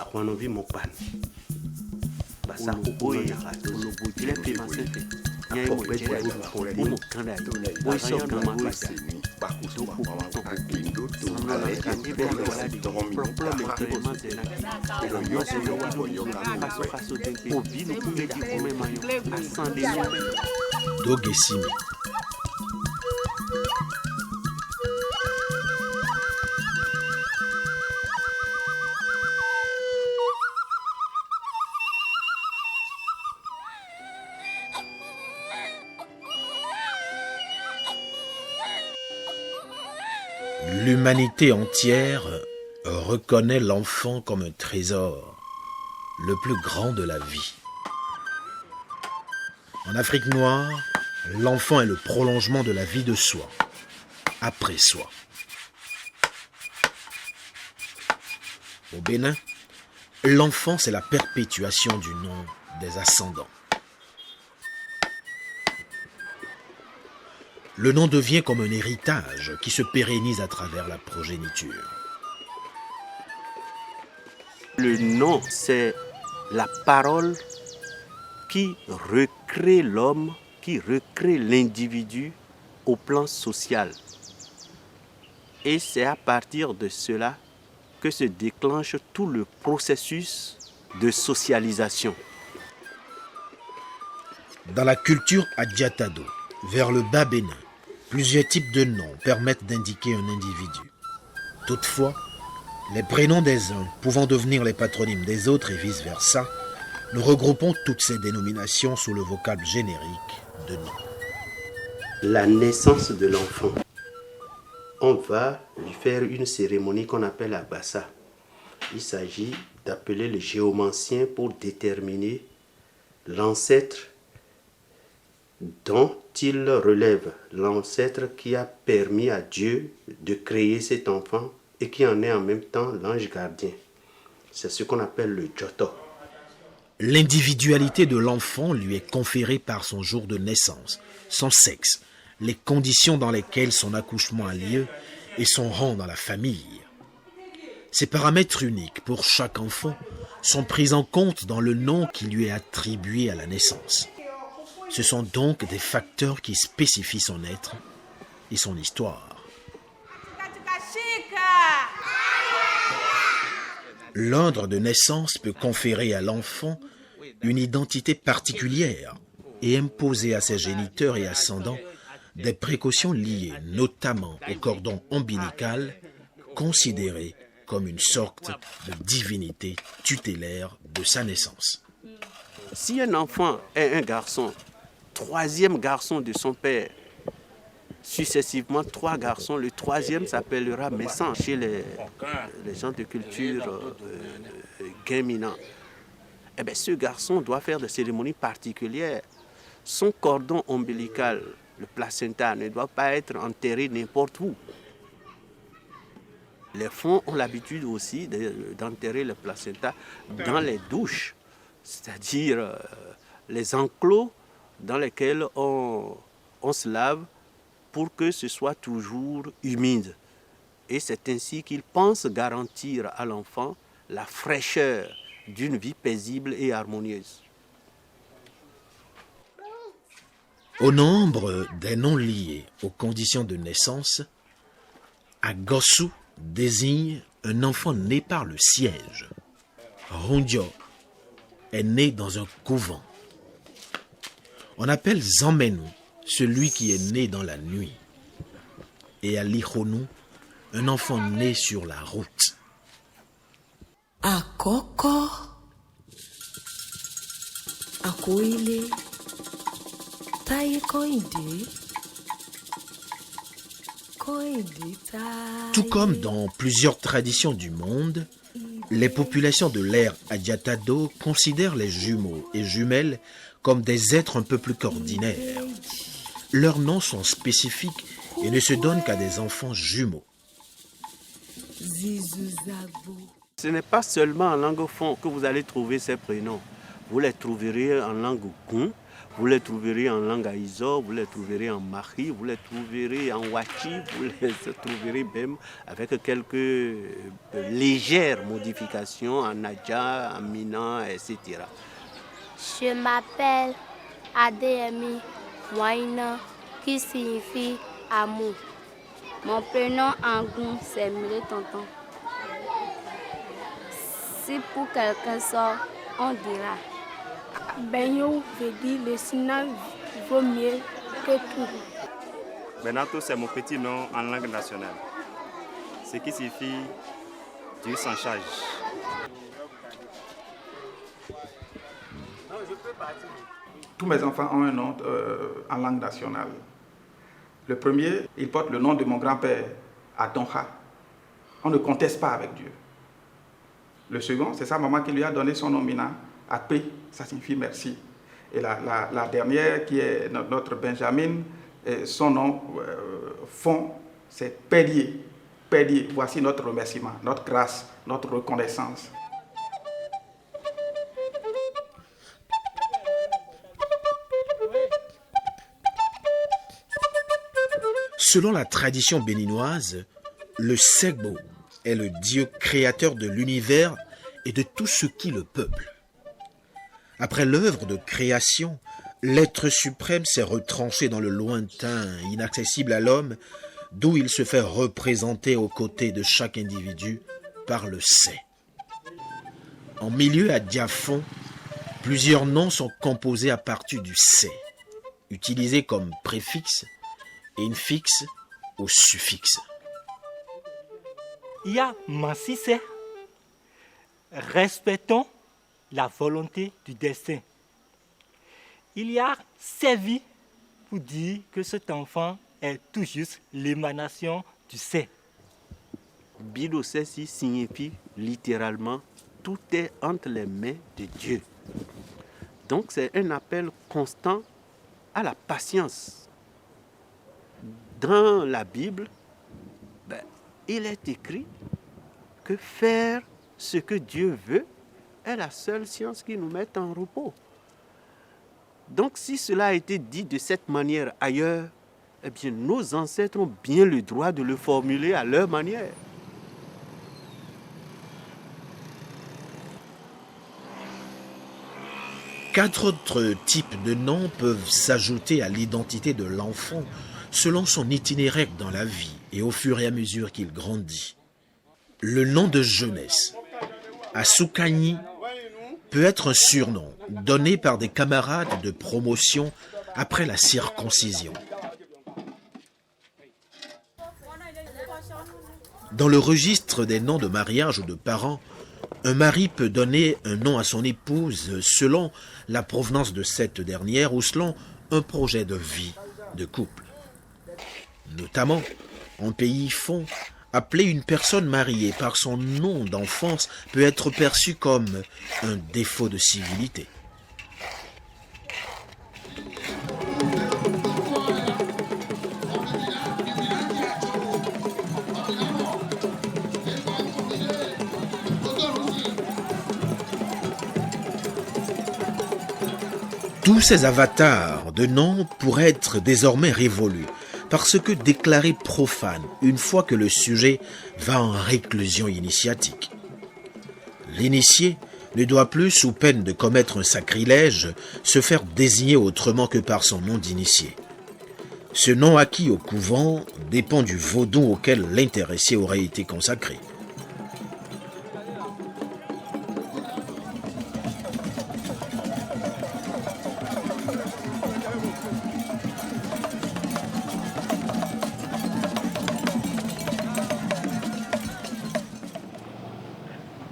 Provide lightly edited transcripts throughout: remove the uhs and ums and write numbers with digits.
Akwanovi Mopan. Basa Kuboy, il est pimancé. Il y a un Dogesime. L'humanité entière reconnaît l'enfant comme un trésor, le plus grand de la vie. En Afrique noire, l'enfant est le prolongement de la vie de soi, après soi. Au Bénin, l'enfant c'est la perpétuation du nom des ascendants. Le nom devient comme un héritage qui se pérennise à travers la progéniture. Le nom, c'est la parole qui recrée l'homme, qui recrée l'individu au plan social. Et c'est à partir de cela que se déclenche tout le processus de socialisation. Dans la culture Adjatado, vers le bas Bénin, plusieurs types de noms permettent d'indiquer un individu. Toutefois, les prénoms des uns pouvant devenir les patronymes des autres et vice-versa, nous regroupons toutes ces dénominations sous le vocable générique de nom. La naissance de l'enfant. On va lui faire une cérémonie qu'on appelle la bassa. Il s'agit d'appeler le géomancien pour déterminer l'ancêtre dont il relève, l'ancêtre qui a permis à Dieu de créer cet enfant et qui en est en même temps l'ange gardien. C'est ce qu'on appelle le Joto. L'individualité de l'enfant lui est conférée par son jour de naissance, son sexe, les conditions dans lesquelles son accouchement a lieu et son rang dans la famille. Ces paramètres uniques pour chaque enfant sont pris en compte dans le nom qui lui est attribué à la naissance. Ce sont donc des facteurs qui spécifient son être et son histoire. L'ordre de naissance peut conférer à l'enfant une identité particulière et imposer à ses géniteurs et ascendants des précautions liées notamment au cordon ombilical, considéré comme une sorte de divinité tutélaire de sa naissance. Si un enfant est un garçon, troisième garçon de son père, successivement 3 garçons, le troisième s'appellera Messan chez les gens de culture guéminant. Eh bien, ce garçon doit faire des cérémonies particulières. Son cordon ombilical, le placenta, ne doit pas être enterré n'importe où. Les femmes ont l'habitude aussi d'enterrer le placenta dans les douches, c'est-à-dire les enclos dans lesquels on se lave pour que ce soit toujours humide. Et c'est ainsi qu'ils pensent garantir à l'enfant la fraîcheur d'une vie paisible et harmonieuse. Au nombre des noms liés aux conditions de naissance, Agosu désigne un enfant né par le siège. Rundyo est né dans un couvent. On appelle Zambenu celui qui est né dans la nuit. Et Alihonu, un enfant né sur la route. Akoko, Akoile, Taïkoide, Tout comme dans plusieurs traditions du monde, les populations de l'ère Adjatado considèrent les jumeaux et jumelles comme des êtres un peu plus qu'ordinaires. Leurs noms sont spécifiques et ne se donnent qu'à des enfants jumeaux. Ce n'est pas seulement en langue fon que vous allez trouver ces prénoms. Vous les trouverez en langue goun, Vous les trouverez en langue aïzo, vous les trouverez en mahi, vous les trouverez en wachi, vous les trouverez même avec quelques légères modifications en nadja, en mina, etc. Je m'appelle Adéami Waina, qui signifie amour. Mon prénom en goût, c'est Mille Tonton. Si pour quelqu'un sort, on dira. Benyo veut dire le Sina vaut mieux que tout. Benato, c'est mon petit nom en langue nationale, ce qui signifie Dieu s'en charge. Tous mes enfants ont un nom en langue nationale. Le premier, il porte le nom de mon grand-père, Adonha. On ne conteste pas avec Dieu. Le second, c'est sa maman qui lui a donné son nom Mina, Apé, ça signifie merci. Et la dernière, qui est notre Benjamin, son nom fond, c'est Pédier. Pédier, voici notre remerciement, notre grâce, notre reconnaissance. Selon la tradition béninoise, le Segbo est le dieu créateur de l'univers et de tout ce qui le peuple. Après l'œuvre de création, l'être suprême s'est retranché dans le lointain, inaccessible à l'homme, d'où il se fait représenter aux côtés de chaque individu par le C'est. En milieu à diaphon, plusieurs noms sont composés à partir du C'est, utilisés comme préfixe, infix ou suffixe. Il y a Mansissé. Respectons la volonté du destin. Il y a Servi pour dire que cet enfant est tout juste l'émanation du C'est. Bido Sessi signifie littéralement tout est entre les mains de Dieu. Donc c'est un appel constant à la patience. Dans la Bible, il est écrit que faire ce que Dieu veut est la seule science qui nous mette en repos. Donc si cela a été dit de cette manière ailleurs, eh bien nos ancêtres ont bien le droit de le formuler à leur manière. Quatre autres types de noms peuvent s'ajouter à l'identité de l'enfant selon son itinéraire dans la vie et au fur et à mesure qu'il grandit. Le nom de jeunesse, Asukani, peut être un surnom donné par des camarades de promotion après la circoncision. Dans le registre des noms de mariage ou de parents, un mari peut donner un nom à son épouse selon la provenance de cette dernière ou selon un projet de vie de couple. Notamment, en pays fond, appeler une personne mariée par son nom d'enfance peut être perçu comme un défaut de civilité. Tous ces avatars de noms pourraient être désormais révolus, parce que déclarés profanes une fois que le sujet va en réclusion initiatique. L'initié ne doit plus, sous peine de commettre un sacrilège, se faire désigner autrement que par son nom d'initié. Ce nom acquis au couvent dépend du vaudou auquel l'intéressé aurait été consacré.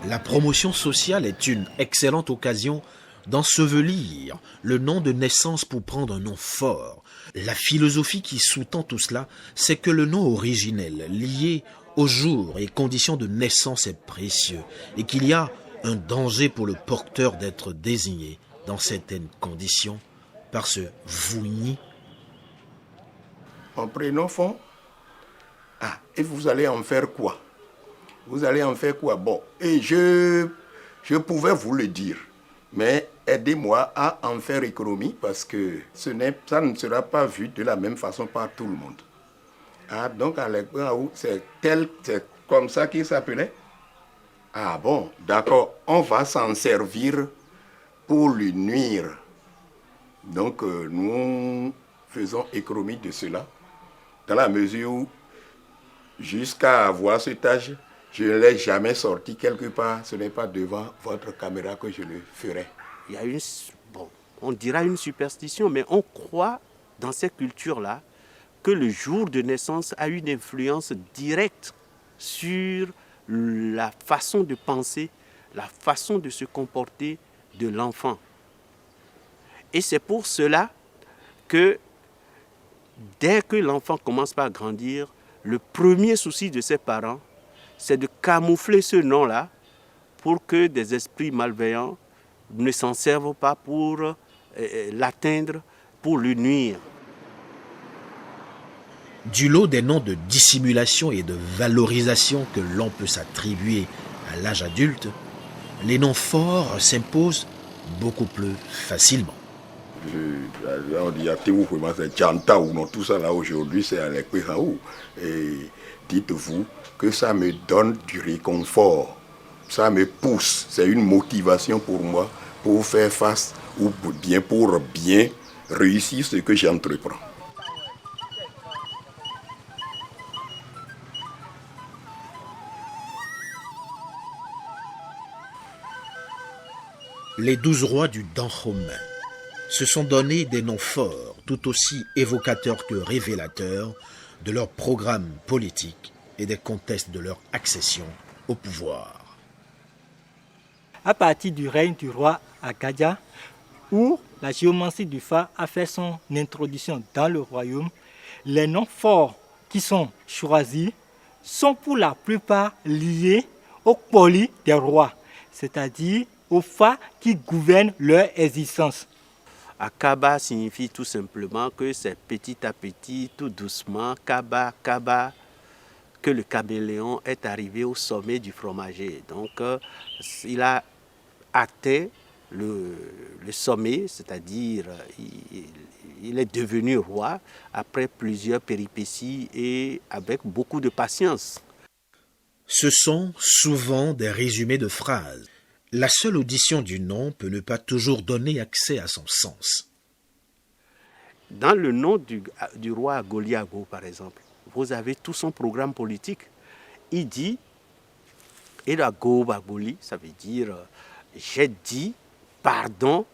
La promotion sociale est une excellente occasion d'ensevelir le nom de naissance pour prendre un nom fort. La philosophie qui sous-tend tout cela, c'est que le nom originel, lié au jour et conditions de naissance, est précieux et qu'il y a un danger pour le porteur d'être désigné dans certaines conditions par ce vouni. Mon prénom fond. Ah, et vous allez en faire quoi? Vous allez en faire quoi? Bon, et je pouvais vous le dire. Mais aidez-moi à en faire économie parce que ça ne sera pas vu de la même façon par tout le monde. Ah, donc à l'école, c'est comme ça qu'il s'appelait? Ah bon, d'accord, on va s'en servir pour lui nuire. Donc nous faisons économie de cela, dans la mesure où, jusqu'à avoir cet âge, je ne l'ai jamais sorti quelque part. Ce n'est pas devant votre caméra que je le ferai. Il y a on dira une superstition, mais on croit dans ces cultures-là que le jour de naissance a une influence directe sur la façon de penser, la façon de se comporter de l'enfant. Et c'est pour cela que dès que l'enfant commence par grandir, le premier souci de ses parents, c'est de camoufler ce nom-là pour que des esprits malveillants ne s'en servent pas pour l'atteindre, pour lui nuire. Du lot des noms de dissimulation et de valorisation que l'on peut s'attribuer à l'âge adulte, les noms forts s'imposent beaucoup plus facilement. On dit c'est Tchanta ou non, tout ça là aujourd'hui c'est à l'école. Et dites-vous que ça me donne du réconfort, ça me pousse, c'est une motivation pour moi pour faire face ou pour bien réussir ce que j'entreprends. Les 12 rois du Dahomey se sont donné des noms forts, tout aussi évocateurs que révélateurs de leur programme politique et des contextes de leur accession au pouvoir. À partir du règne du roi Agadia, où la géomancie du Fa a fait son introduction dans le royaume, les noms forts qui sont choisis sont pour la plupart liés au poli des rois, c'est-à-dire aux Fa qui gouvernent leur existence. Akaba signifie tout simplement que c'est petit à petit, tout doucement, Kaba, que le caméléon est arrivé au sommet du fromager. Donc il a atteint le sommet, c'est-à-dire il est devenu roi après plusieurs péripéties et avec beaucoup de patience. Ce sont souvent des résumés de phrases. La seule audition du nom peut ne pas toujours donner accès à son sens. Dans le nom du roi Agoliago, par exemple, vous avez tout son programme politique. Il dit, et la Agoli, ça veut dire, j'ai dit pardon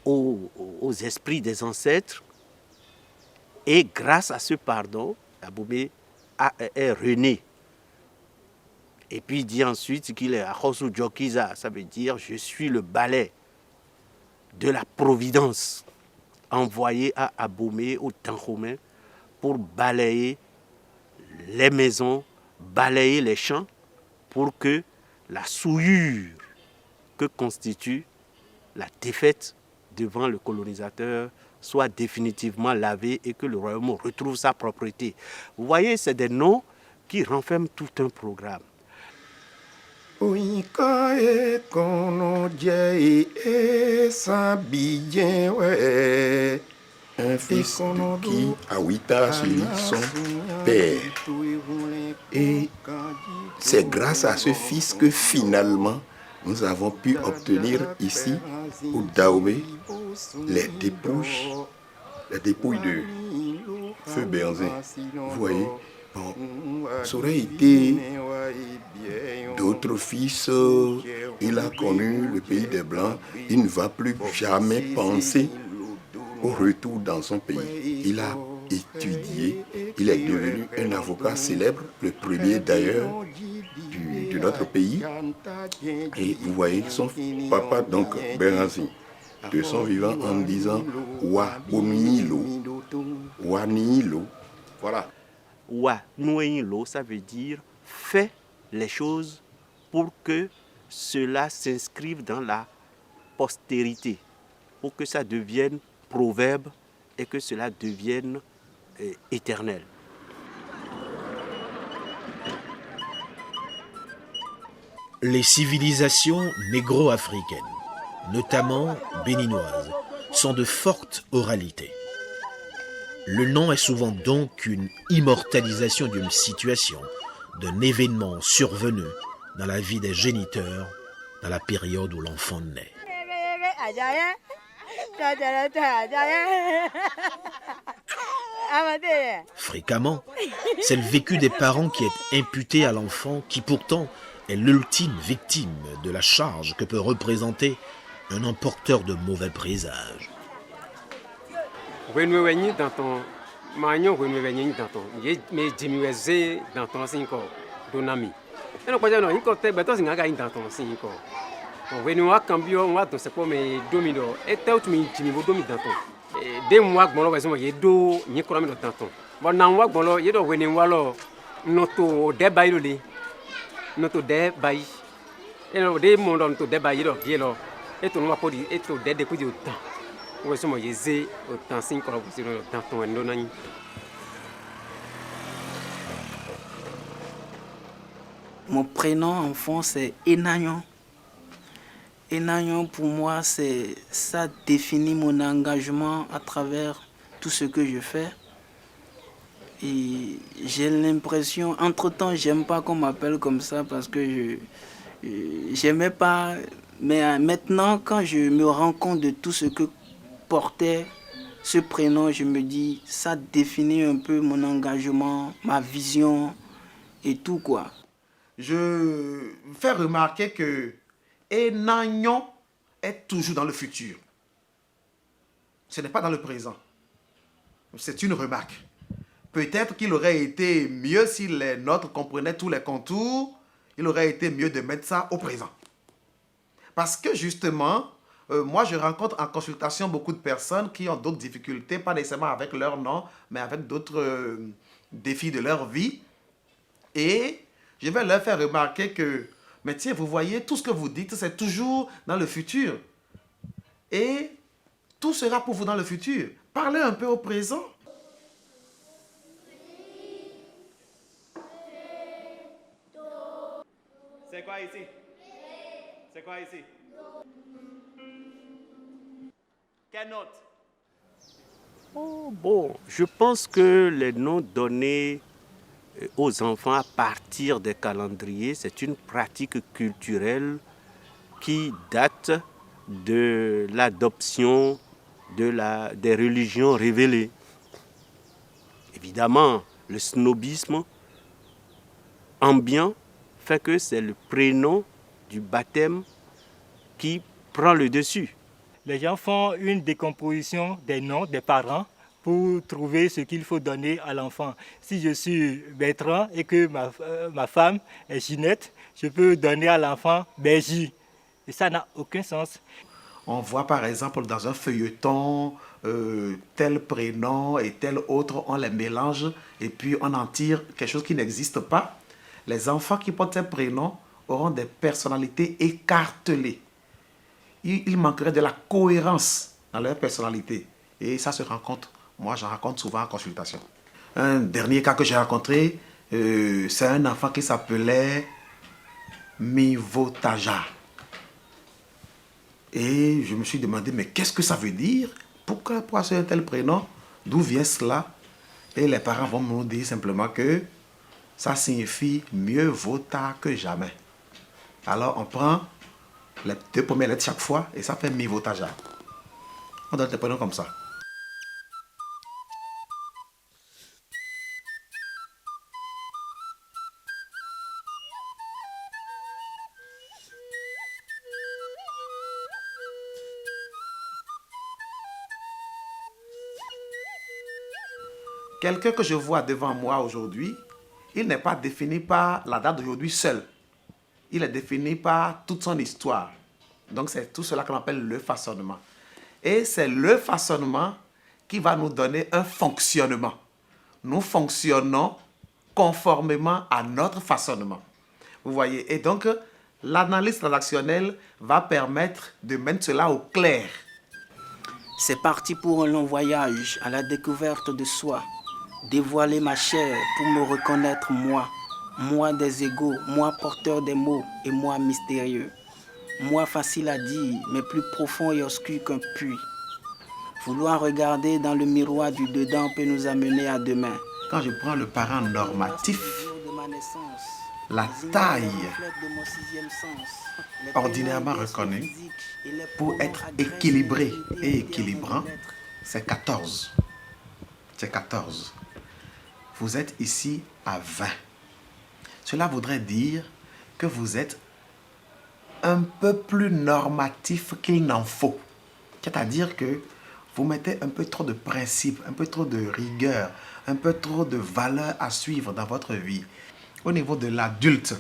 aux esprits des ancêtres, et grâce à ce pardon, Aboumé est rené. Et puis il dit ensuite qu'il est Akhosu Jokiza, ça veut dire je suis le balai de la providence envoyé à Aboumé, au Dahomey, pour balayer les maisons, balayer les champs, pour que la souillure que constitue la défaite devant le colonisateur soit définitivement lavée et que le royaume retrouve sa propriété. Vous voyez, c'est des noms qui renferment tout un programme. Un fils qui a 8 ans sur son père. Et c'est grâce à ce fils que finalement nous avons pu obtenir ici au Dahomey les dépouilles de Feu Benzin. Vous voyez, bon, ça aurait été d'autres fils, il a connu le pays des Blancs, il ne va plus jamais penser au retour dans son pays. Il a étudié, il est devenu un avocat célèbre, le premier d'ailleurs de notre pays. Et vous voyez son papa, donc Benzin, de son vivant en disant Wa Onilo. Voilà. Wa Nuenilo, ça veut dire fais les choses pour que cela s'inscrive dans la postérité, pour que ça devienne proverbe et que cela devienne éternel. Les civilisations négro-africaines notamment béninoises, sont de forte oralité. Le nom est souvent donc une immortalisation d'une situation, d'un événement survenu dans la vie des géniteurs dans la période où l'enfant naît. Fréquemment, c'est le vécu des parents qui est imputé à l'enfant qui pourtant est l'ultime victime de la charge que peut représenter un emporteur de mauvais présages. Mon prénom enfant, c'est Enagnon. Enagnon, pour moi, ça définit mon engagement à travers tout ce que je fais. Et j'ai l'impression, entre-temps, j'aime pas qu'on m'appelle comme ça parce que j'aimais pas. Mais maintenant, quand je me rends compte de tout ce que portait ce prénom, je me dis, ça définit un peu mon engagement, ma vision et tout, quoi. Je fais remarquer que Enagnon est toujours dans le futur. Ce n'est pas dans le présent. C'est une remarque. Peut-être qu'il aurait été mieux si les nôtres comprenaient tous les contours. Il aurait été mieux de mettre ça au présent. Parce que justement, moi je rencontre en consultation beaucoup de personnes qui ont d'autres difficultés, pas nécessairement avec leur nom, mais avec d'autres défis de leur vie. Et je vais leur faire remarquer que, mais tiens, vous voyez, tout ce que vous dites, c'est toujours dans le futur. Et tout sera pour vous dans le futur. Parlez un peu au présent. C'est quoi ici? C'est quoi ici? Quelle note? Oh, bon, je pense que les noms donnés aux enfants à partir des calendriers, c'est une pratique culturelle qui date de l'adoption des religions révélées. Évidemment, le snobisme ambiant fait que c'est le prénom du baptême qui prend le dessus. Les gens font une décomposition des noms des parents pour trouver ce qu'il faut donner à l'enfant. Si je suis Bertrand et que ma femme est Ginette, je peux donner à l'enfant Bergie. Et ça n'a aucun sens. On voit par exemple dans un feuilleton tel prénom et tel autre, on les mélange et puis on en tire quelque chose qui n'existe pas. Les enfants qui portent ces prénoms auront des personnalités écartelées. Il manquerait de la cohérence dans leur personnalité. Et ça se rencontre. Moi, j'en rencontre souvent en consultation. Un dernier cas que j'ai rencontré, c'est un enfant qui s'appelait Mivotaja. Et je me suis demandé, mais qu'est-ce que ça veut dire? Pourquoi c'est un tel prénom? D'où vient cela? Et les parents vont nous dire simplement que ça signifie mieux vaut tard que jamais. Alors on prend les 2 premières lettres chaque fois et ça fait Mivotaja. On donne des prénoms comme ça. Quelqu'un que je vois devant moi aujourd'hui, il n'est pas défini par la date d'aujourd'hui seule. Il est défini par toute son histoire. Donc c'est tout cela qu'on appelle le façonnement. Et c'est le façonnement qui va nous donner un fonctionnement. Nous fonctionnons conformément à notre façonnement. Vous voyez? Et donc, l'analyse transactionnelle va permettre de mettre cela au clair. C'est parti pour un long voyage à la découverte de soi. Dévoiler ma chair pour me reconnaître moi. Moi des égaux, moi porteur des mots et moi mystérieux. moi facile à dire, mais plus profond et obscur qu'un puits. Vouloir regarder dans le miroir du dedans peut nous amener à demain. Quand je prends le parent normatif, la taille ordinairement reconnue pour être équilibré et équilibrant, c'est 14. C'est 14. Vous êtes ici à 20. Cela voudrait dire que vous êtes un peu plus normatif qu'il n'en faut. C'est-à-dire que vous mettez un peu trop de principes, un peu trop de rigueur, un peu trop de valeurs à suivre dans votre vie. Au niveau de l'adulte,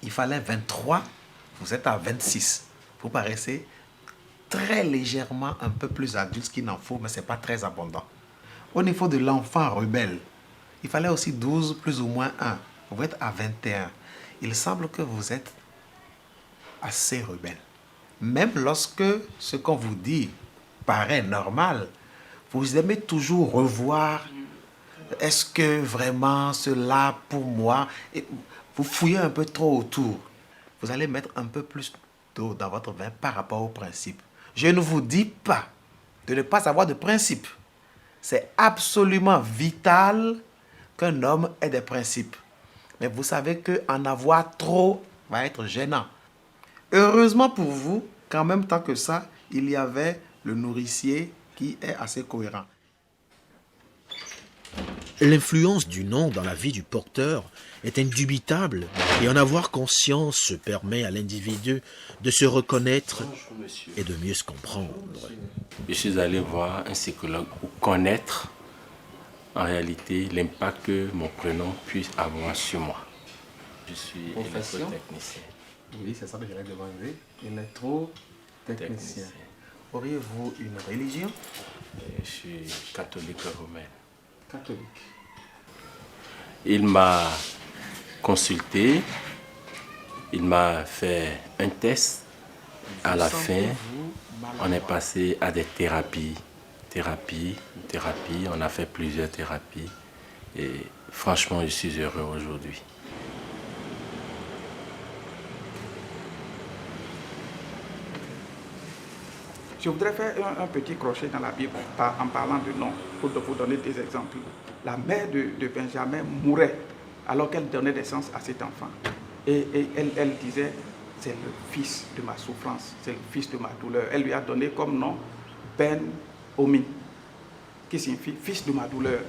il fallait 23, vous êtes à 26. Vous paraissez très légèrement un peu plus adulte qu'il n'en faut, mais ce n'est pas très abondant. Au niveau de l'enfant rebelle, il fallait aussi 12 plus ou moins 1. Vous êtes à 21. Il semble que vous êtes assez rebelle. Même lorsque ce qu'on vous dit paraît normal, vous aimez toujours revoir. Est-ce que vraiment cela pour moi? Et vous fouillez un peu trop autour. Vous allez mettre un peu plus d'eau dans votre vin par rapport au principe. Je ne vous dis pas de ne pas avoir de principe. C'est absolument vital qu'un homme ait des principes. Mais vous savez qu'en avoir trop va être gênant. Heureusement pour vous qu'en même temps que ça, il y avait le nourricier qui est assez cohérent. L'influence du nom dans la vie du porteur est indubitable et en avoir conscience permet à l'individu de se reconnaître et de mieux se comprendre. Je suis allé voir un psychologue pour connaître en réalité l'impact que mon prénom puisse avoir sur moi. Je suis électrotechnicien. Oui, c'est ça que j'allais demander. Électrotechnicien. Auriez-vous une religion? Je suis catholique romain. Catholique. Il m'a consulté, il m'a fait un test. À la fin, on est passé à des thérapies. On a fait plusieurs thérapies. Et franchement, je suis heureux aujourd'hui. Je voudrais faire un petit crochet dans la Bible en parlant de nom, pour vous donner des exemples. La mère de Benjamin mourait alors qu'elle donnait naissance à cet enfant. Et elle disait, c'est le fils de ma souffrance, c'est le fils de ma douleur. Elle lui a donné comme nom Ben-Omi, qui signifie fils de ma douleur.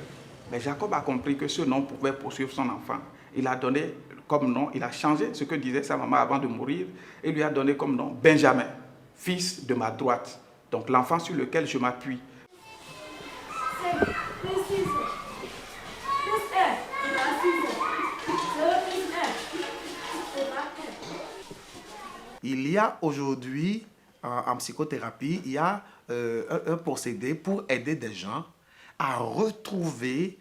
Mais Jacob a compris que ce nom pouvait poursuivre son enfant. Il a donné comme nom, il a changé ce que disait sa maman avant de mourir, et lui a donné comme nom Benjamin, fils de ma droite. Donc l'enfant sur lequel je m'appuie. Il y a aujourd'hui, en psychothérapie, il y a un procédé pour aider des gens à retrouver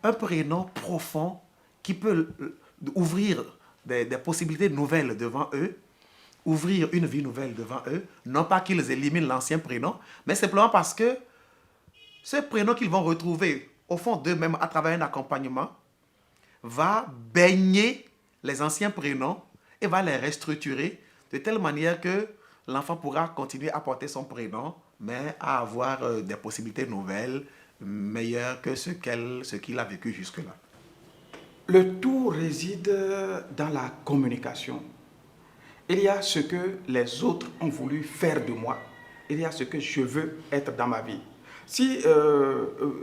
un prénom profond qui peut ouvrir des possibilités nouvelles devant eux, ouvrir une vie nouvelle devant eux, non pas qu'ils éliminent l'ancien prénom, mais simplement parce que ce prénom qu'ils vont retrouver au fond d'eux-mêmes à travers un accompagnement va baigner les anciens prénoms et va les restructurer de telle manière que l'enfant pourra continuer à porter son prénom, mais à avoir des possibilités nouvelles, meilleures que ce qu'il a vécu jusque-là. Le tout réside dans la communication. Il y a ce que les autres ont voulu faire de moi. Il y a ce que je veux être dans ma vie. Si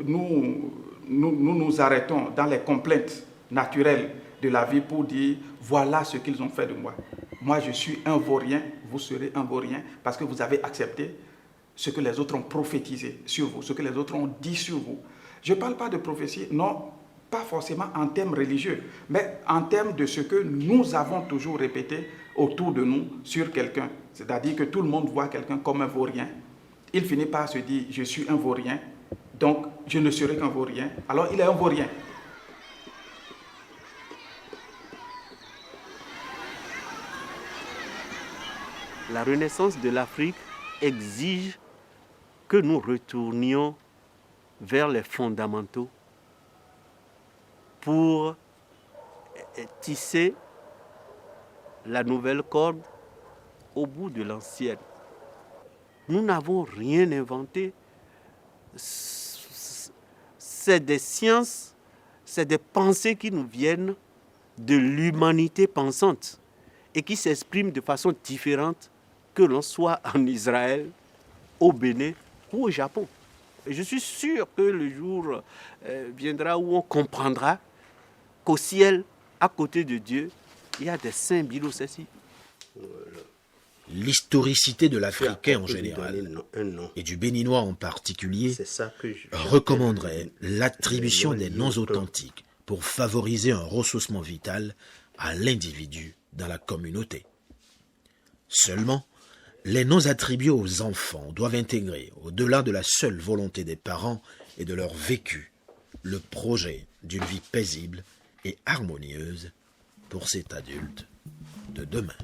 nous arrêtons dans les complaintes naturelles de la vie pour dire voilà ce qu'ils ont fait de moi. Moi, je suis un vaurien, vous serez un vaurien parce que vous avez accepté ce que les autres ont prophétisé sur vous, ce que les autres ont dit sur vous. Je ne parle pas de prophétie, non, pas forcément en termes religieux, mais en termes de ce que nous avons toujours répété autour de nous sur quelqu'un. C'est-à-dire que tout le monde voit quelqu'un comme un vaurien. Il finit par se dire, je suis un vaurien, donc je ne serai qu'un vaurien. Alors il est un vaurien. La renaissance de l'Afrique exige que nous retournions vers les fondamentaux pour tisser la nouvelle corde au bout de l'ancienne. Nous n'avons rien inventé. C'est des sciences, c'est des pensées qui nous viennent de l'humanité pensante et qui s'expriment de façon différente que l'on soit en Israël, au Bénin ou au Japon. Et je suis sûr que le jour viendra où on comprendra qu'au ciel, à côté de Dieu, il y a des saints Bilosessi. L'historicité de l'Africain en général, et du Béninois en particulier, recommanderait l'attribution des noms authentiques pour favoriser un ressourcement vital à l'individu dans la communauté. Seulement, les noms attribués aux enfants doivent intégrer, au-delà de la seule volonté des parents et de leur vécu, le projet d'une vie paisible et harmonieuse pour cet adulte de demain.